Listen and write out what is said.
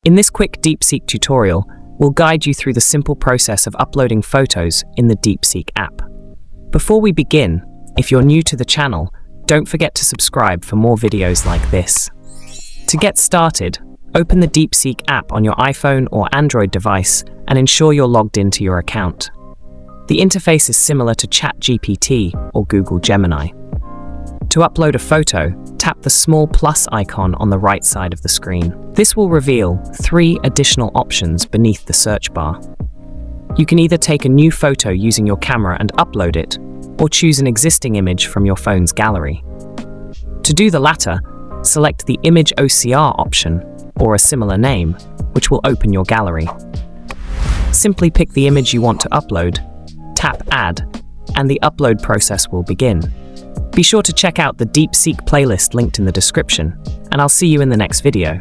In this quick Deepseek tutorial, we'll guide you through the simple process of uploading photos in the Deepseek app. Before we begin, if you're new to the channel, don't forget to subscribe for more videos like this. To get started, open the Deepseek app on your iPhone or Android device and ensure you're logged into your account. The interface is similar to ChatGPT or Google Gemini. To upload a photo, tap the small plus icon on the right side of the screen. This will reveal 3 additional options beneath the search bar. You can either take a new photo using your camera and upload it, or choose an existing image from your phone's gallery. To do the latter, select the Image OCR option, or a similar name, which will open your gallery. Simply pick the image you want to upload, tap Add, and the upload process will begin. Be sure to check out the Deepseek playlist linked in the description, and I'll see you in the next video.